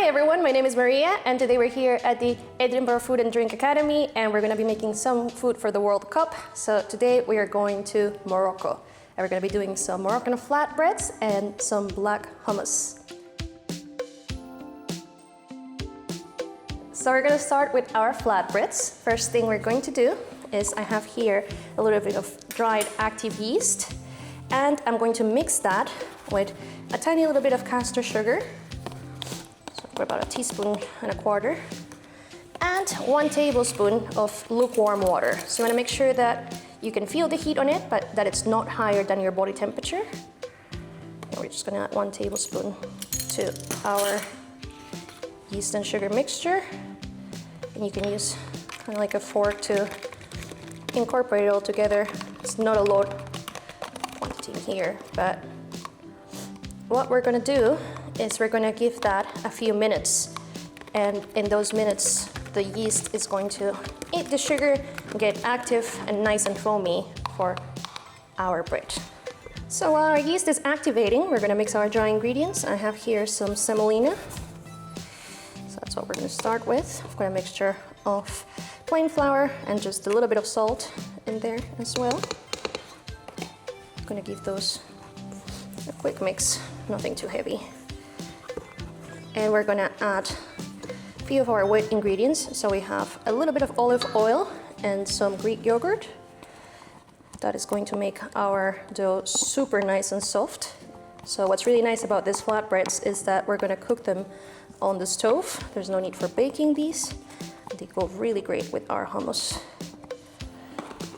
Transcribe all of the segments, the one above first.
everyone, my name is Maria and today we're here at the Edinburgh Food and Drink Academy and we're going to be making some food for the World Cup. So today we are going to Morocco and we're going to be doing some Moroccan flatbreads and some black hummus. So we're going to start with our flatbreads. First thing we're going to do is I have here a little bit of dried active yeast and I'm going to mix that with a tiny little bit of castor sugar. For about a teaspoon and a quarter, and 1 tablespoon of lukewarm water. So you want to make sure that you can feel the heat on it, but that it's not higher than your body temperature. And we're just going to add 1 tablespoon to our yeast and sugar mixture. And you can use kind of like a fork to incorporate it all together. It's not a lot quantity in here, but what we're going to do is we're going to give that a few minutes, and in those minutes the yeast is going to eat the sugar, get active and nice and foamy for our bread. So while our yeast is activating, we're going to mix our dry ingredients. I have here some semolina, so that's what we're going to start with. I've got a mixture of plain flour and just a little bit of salt in there as well. I'm going to give those a quick mix, nothing too heavy. And we're going to add a few of our wet ingredients. So we have a little bit of olive oil and some Greek yogurt. That is going to make our dough super nice and soft. So what's really nice about these flatbreads is that we're going to cook them on the stove. There's no need for baking these. They go really great with our hummus.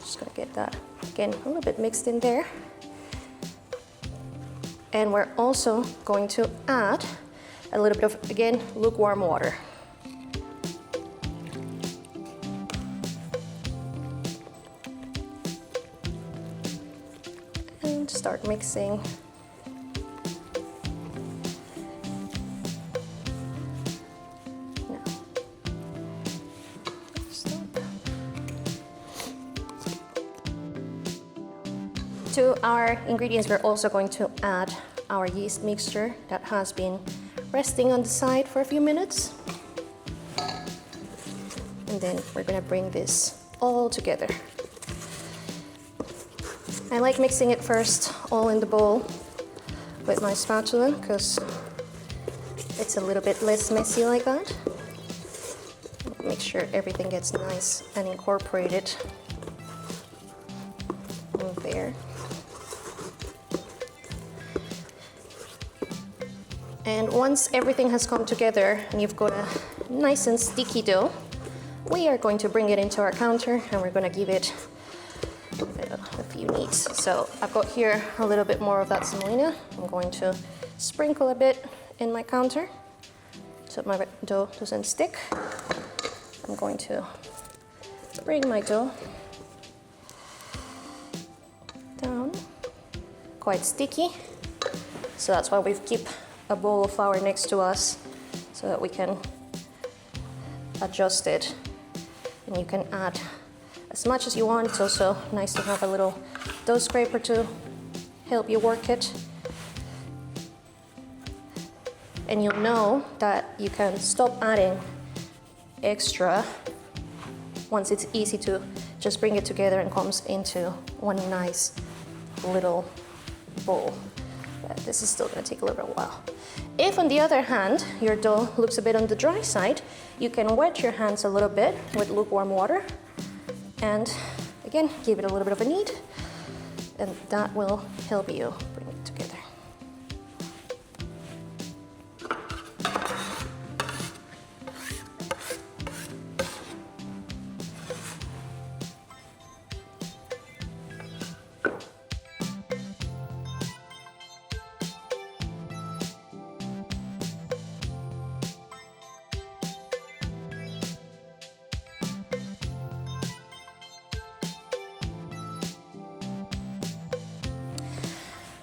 Just going to get that again a little bit mixed in there. And we're also going to add a little bit of, again, lukewarm water. And start mixing. Now, stop. To our ingredients, we're also going to add our yeast mixture that has been resting on the side for a few minutes. And then we're going to bring this all together. I like mixing it first all in the bowl with my spatula because it's a little bit less messy like that. Make sure everything gets nice and incorporated in there. And once everything has come together and you've got a nice and sticky dough, we are going to bring it into our counter and we're going to give it a few kneads. So I've got here a little bit more of that semolina. I'm going to sprinkle a bit in my counter so my dough doesn't stick. I'm going to bring my dough down, quite sticky. So that's why we've kept a bowl of flour next to us so that we can adjust it, and you can add as much as you want. It's also nice to have a little dough scraper to help you work it, and you'll know that you can stop adding extra once it's easy to just bring it together and comes into one nice little bowl. But this is still going to take a little bit while. If, on the other hand, your dough looks a bit on the dry side, you can wet your hands a little bit with lukewarm water and, again, give it a little bit of a knead, and that will help you bring it together.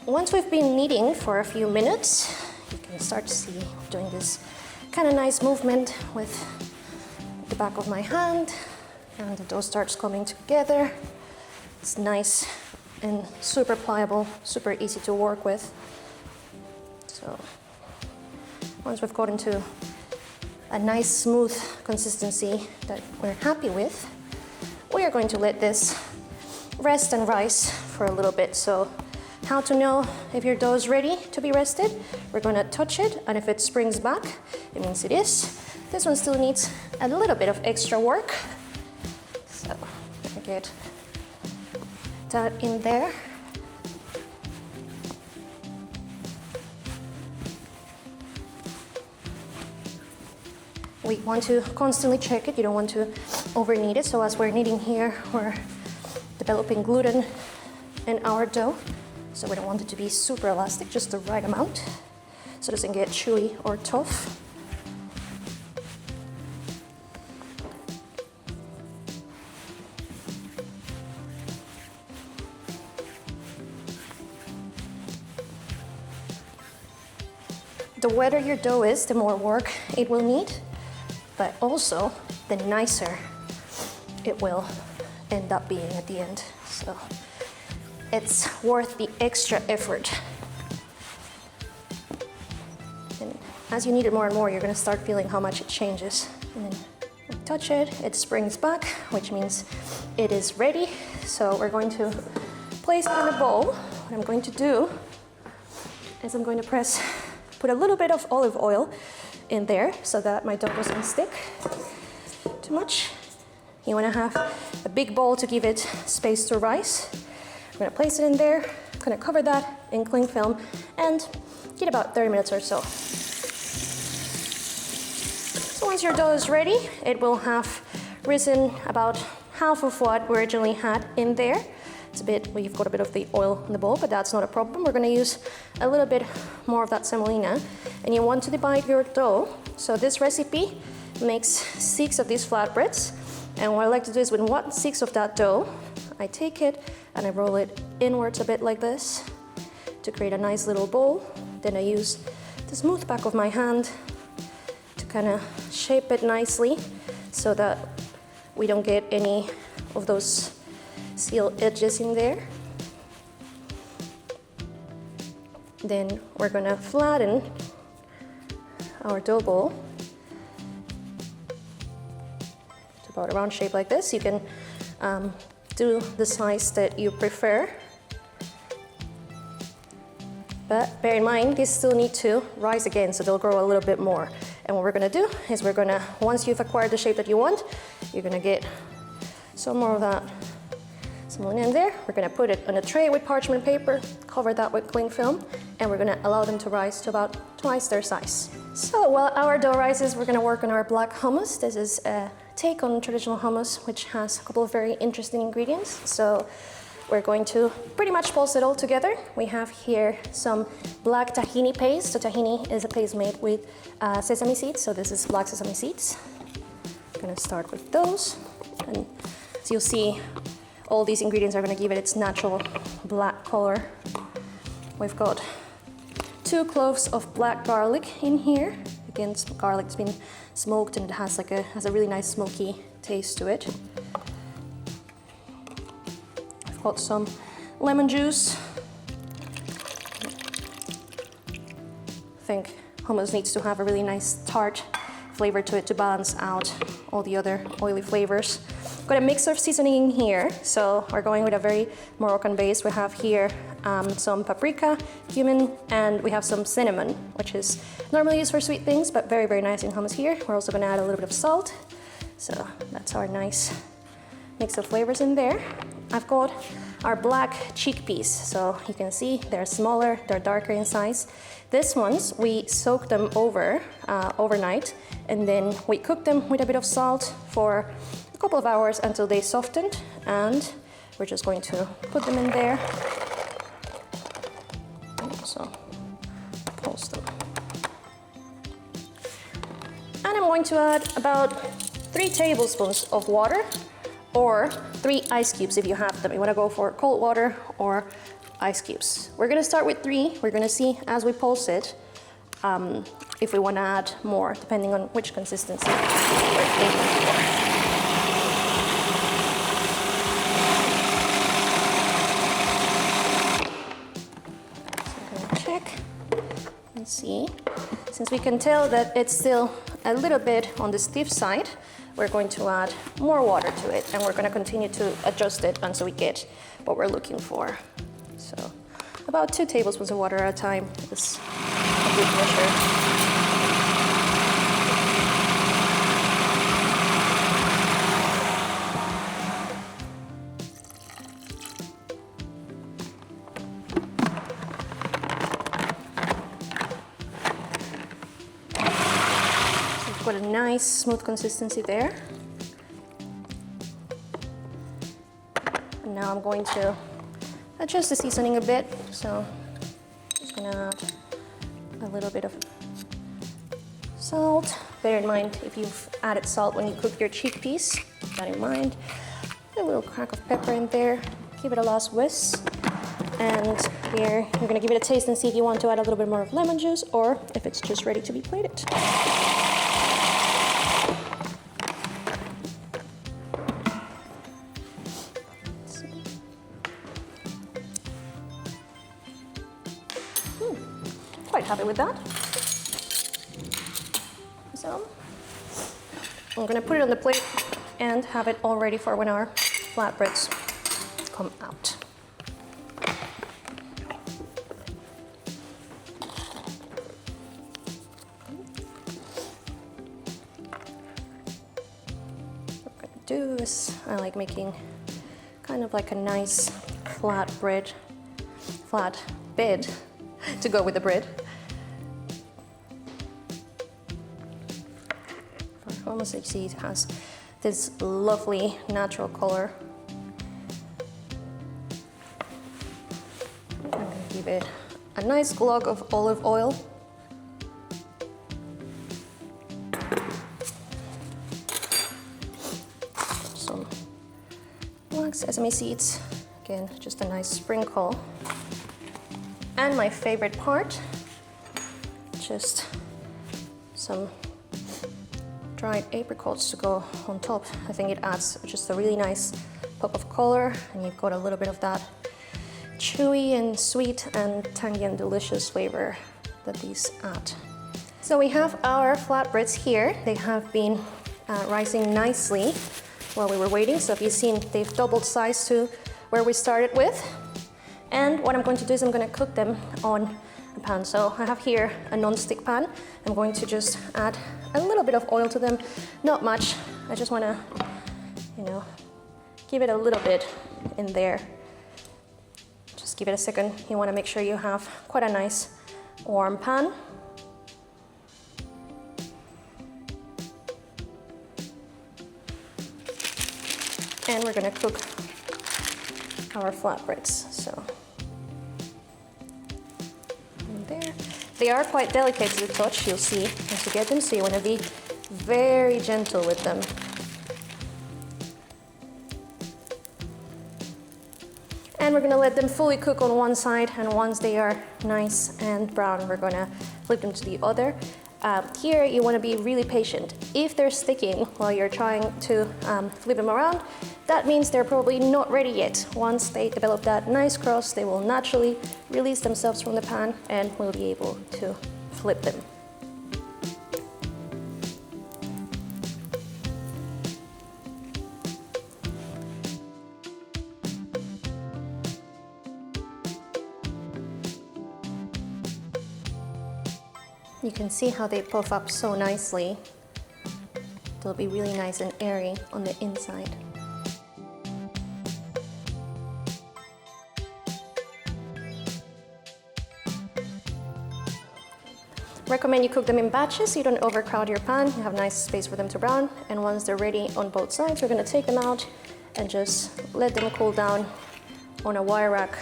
Once we've been kneading for a few minutes, you can start to see doing this kind of nice movement with the back of my hand, and the dough starts coming together. It's nice and super pliable, super easy to work with. So once we've gotten to a nice smooth consistency that we're happy with, we are going to let this rest and rise for a little bit. So how to know if your dough is ready to be rested? We're going to touch it, and if it springs back, it means it is. This one still needs a little bit of extra work. So get that in there. We want to constantly check it. You don't want to over knead it. So as we're kneading here, we're developing gluten in our dough. So we don't want it to be super elastic, just the right amount, so it doesn't get chewy or tough. The wetter your dough is, the more work it will need, but also the nicer it will end up being at the end. So it's worth the extra effort. And as you knead it more and more, you're going to start feeling how much it changes. And then you touch it, it springs back, which means it is ready. So we're going to place it in a bowl. What I'm going to do is I'm going to put a little bit of olive oil in there so that my dough doesn't stick too much. You want to have a big bowl to give it space to rise. I'm going to place it in there, I'm going to cover that in cling film and get about 30 minutes or so. So once your dough is ready, it will have risen about half of what we originally had in there. It's a bit, well, you've got a bit of the oil in the bowl, but that's not a problem. We're going to use a little bit more of that semolina, and you want to divide your dough. So this recipe makes 6 of these flatbreads, and what I like to do is with 1/6 of that dough, I take it and I roll it inwards a bit like this to create a nice little bowl. Then I use the smooth back of my hand to kind of shape it nicely so that we don't get any of those seal edges in there. Then we're gonna flatten our dough ball to about a round shape like this. You can do the size that you prefer, but bear in mind these still need to rise again, so they'll grow a little bit more. And what we're gonna do is we're gonna, once you've acquired the shape that you want, you're gonna get some more of that semolina in there. We're gonna put it on a tray with parchment paper, cover that with cling film, and we're gonna allow them to rise to about twice their size. So while our dough rises, we're gonna work on our black hummus. This is a take on traditional hummus, which has a couple of very interesting ingredients. So we're going to pretty much pulse it all together. We have here some black tahini paste. So tahini is a paste made with sesame seeds. So this is black sesame seeds. I'm gonna start with those. And as you'll see, all these ingredients are gonna give it its natural black color. We've got 2 cloves of black garlic in here. Again, garlic's been smoked and it has a really nice smoky taste to it. I've got some lemon juice. I think hummus needs to have a really nice tart flavor to it to balance out all the other oily flavors. Got a mix of seasoning in here, so we're going with a very Moroccan base. We have here some paprika, cumin, and we have some cinnamon, which is normally used for sweet things, but very, very nice in hummus here. We're also gonna add a little bit of salt. So that's our nice mix of flavors in there. I've got our black chickpeas. So you can see they're smaller, they're darker in size. These ones, we soak them overnight, and then we cook them with a bit of salt for a couple of hours until they softened, and we're just going to put them in there and also pulse them. And I'm going to add about 3 tablespoons of water, or 3 ice cubes if you have them. You want to go for cold water or ice cubes. We're going to start with 3. We're going to see as we pulse it if we want to add more, depending on which consistency we're aiming for. See. Since we can tell that it's still a little bit on the stiff side, we're going to add more water to it, and we're going to continue to adjust it until we get what we're looking for. So about 2 tablespoons of water at a time is a good measure. Got a nice smooth consistency there. And now I'm going to adjust the seasoning a bit. So I'm just gonna add a little bit of salt. Bear in mind, if you've added salt when you cook your chickpeas, keep that in mind. A little crack of pepper in there. Give it a last whisk. And here, you're gonna give it a taste and see if you want to add a little bit more of lemon juice or if it's just ready to be plated. Quite happy with that. So I'm gonna put it on the plate and have it all ready for when our flatbreads come out. What I'm gonna do is I like making kind of like a nice flat bed to go with the bread. For hummus, you see it has this lovely natural color. I'm going to give it a nice glug of olive oil. Some wax sesame seeds. Again, just a nice sprinkle. And my favorite part, just some dried apricots to go on top. I think it adds just a really nice pop of color, and you've got a little bit of that chewy and sweet and tangy and delicious flavor that these add. So we have our flatbreads here. They have been rising nicely while we were waiting. So if you've seen, they've doubled size to where we started with. And what I'm going to do is I'm going to cook them on a pan. So I have here a non-stick pan. I'm going to just add a little bit of oil to them, not much. I just want to, give it a little bit in there. Just give it a second. You want to make sure you have quite a nice warm pan. And we're going to cook our flatbreads. So there. They are quite delicate to the touch, you'll see as you get them, so you want to be very gentle with them. And we're going to let them fully cook on one side, and once they are nice and brown, we're going to flip them to the other. Here you want to be really patient. If they're sticking while you're trying to flip them around, that means they're probably not ready yet. Once they develop that nice crust, they will naturally release themselves from the pan and we'll be able to flip them. You can see how they puff up so nicely. They'll be really nice and airy on the inside. Recommend you cook them in batches so you don't overcrowd your pan. You have nice space for them to brown. And once they're ready on both sides, we're going to take them out and just let them cool down on a wire rack.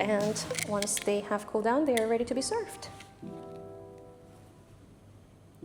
And once they have cooled down, they are ready to be served.